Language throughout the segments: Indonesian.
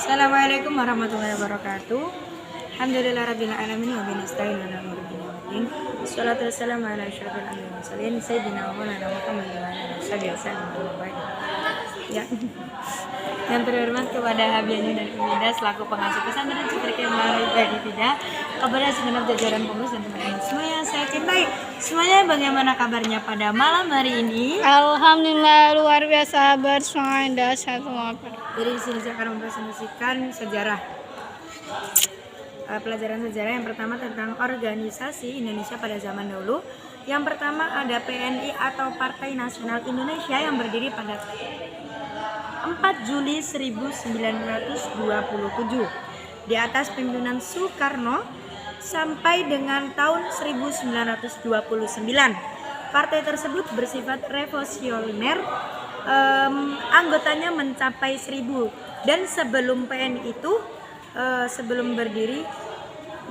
Assalamualaikum warahmatullahi wabarakatuh. Alhamdulillahirabbil alamin wa bihi nasta'in ala umuri dunya waddin. Wassalatu wassalamu ala asyrofil anbiya'i wal mursalin sayyidina wa maulana Muhammad wa ala alihi wasallam. Ya. Yang terhormat kepada Habiani dan Umida selaku pengasuh pesantren Citrika Mari Badipida, kepada segenap jajaran pengurus dan teman-teman semua yang saya cintai. Semuanya bagaimana kabarnya pada malam hari ini? Alhamdulillah luar biasa bersemangat satu lapar. Jadi di sini saya akan mempresentasikan sejarah. Pelajaran sejarah yang pertama tentang organisasi Indonesia pada zaman dahulu. Yang pertama ada PNI atau Partai Nasional Indonesia yang berdiri pada 4 Juli 1927 di atas pimpinan Soekarno sampai dengan tahun 1929. Partai tersebut bersifat revolusioner, anggotanya mencapai 1000, dan sebelum PNI itu sebelum berdiri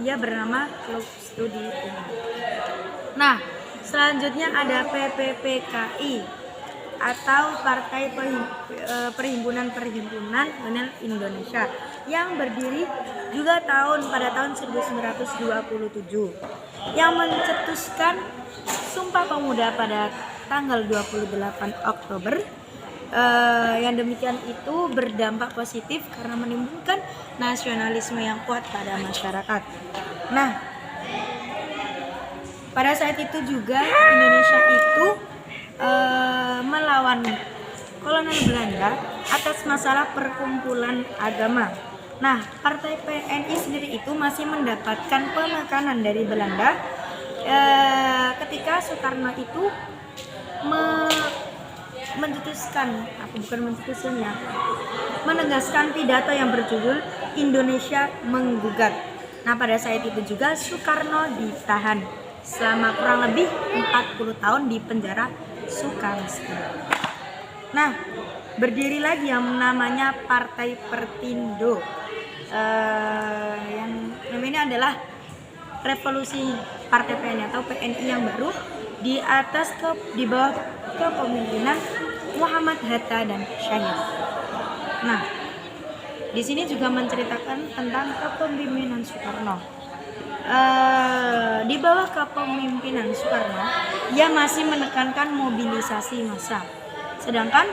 ia bernama Klub Studi Umum. Nah, selanjutnya ada PPPKI atau Partai Perhimpunan Indonesia yang berdiri juga pada tahun 1927, yang mencetuskan Sumpah Pemuda pada tanggal 28 Oktober. Yang demikian itu berdampak positif karena menimbulkan nasionalisme yang kuat pada masyarakat. Nah, pada saat itu juga Indonesia itu melawan kolonial Belanda atas masalah perkumpulan agama. Nah, Partai PNI sendiri itu masih mendapatkan penekanan dari Belanda ketika Soekarno itu menegaskan pidato yang berjudul Indonesia Menggugat. Nah, pada saat itu juga Soekarno ditahan selama kurang lebih 40 tahun di penjara Sukamiskin. Nah, berdiri lagi yang namanya Partai Pertindo. Yang namanya adalah revolusi Partai PNI atau PNI yang baru di bawah kepemimpinan Muhammad Hatta dan Syahir. Nah, di sini juga menceritakan tentang kepemimpinan Soekarno. Di bawah kepemimpinan Soekarno, ia masih menekankan mobilisasi massa. Sedangkan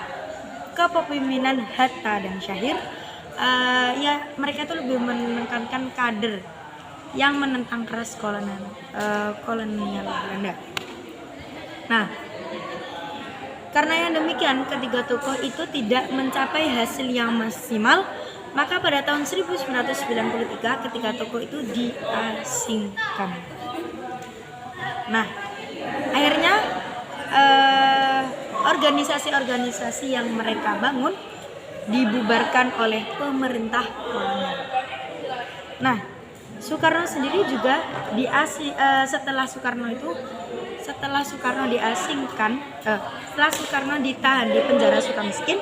kepemimpinan Hatta dan Syahir, mereka itu lebih menekankan kader yang menentang keras kolonial Belanda. Nah, karena yang demikian ketiga tokoh itu tidak mencapai hasil yang maksimal, maka pada tahun 1993 ketika tokoh itu diasingkan. Nah, akhirnya organisasi-organisasi yang mereka bangun dibubarkan oleh pemerintah kolonial. Nah, Soekarno sendiri juga setelah Soekarno ditahan di penjara Sukamiskin,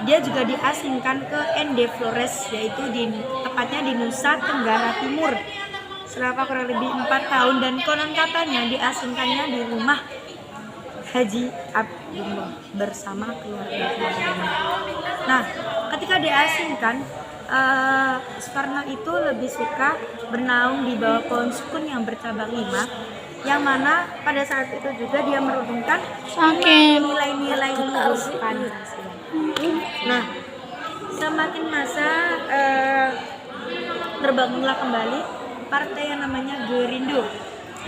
dia juga diasingkan ke ND Flores, yaitu tepatnya di Nusa Tenggara Timur selama kurang lebih 4 tahun, dan konon katanya diasingkannya di rumah Haji Abdullah bersama keluarga-keluarganya. Nah, ketika diasingkan, Soekarno itu lebih suka bernaung di bawah pohon sukun yang bercabang 5, yang mana pada saat itu juga dia merundungkan nilai-nilai luhur Pancasila. Nah, semakin masa terbangunlah kembali partai yang namanya Gerindo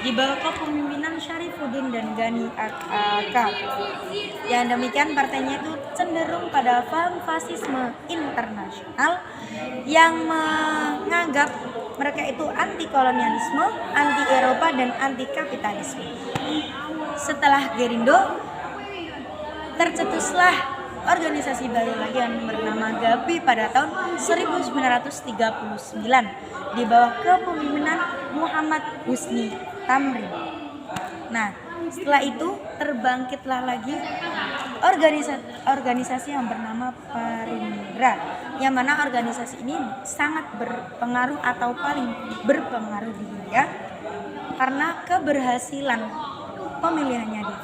di bawah kepemimpinan Syarifuddin dan Gani Aka. Yang demikian partainya itu cenderung pada paham fasisme internasional yang menganggap mereka itu anti kolonialisme, anti Eropa, dan anti kapitalisme. Setelah Gerindo, tercetuslah organisasi baru lagi yang bernama GAPI pada tahun 1939 di bawah kepemimpinan Muhammad Husni Tamrin. Nah, setelah itu terbangkitlah lagi organisasi yang bernama Parindra, yang mana organisasi ini sangat berpengaruh atau paling berpengaruh di India karena keberhasilan pemilihannya di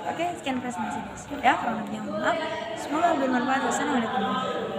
Oke, sekian presentasi ya, kurang lebihnya maaf. Semoga bermanfaat. Wassalamualaikum warahmatullahi wabarakatuh.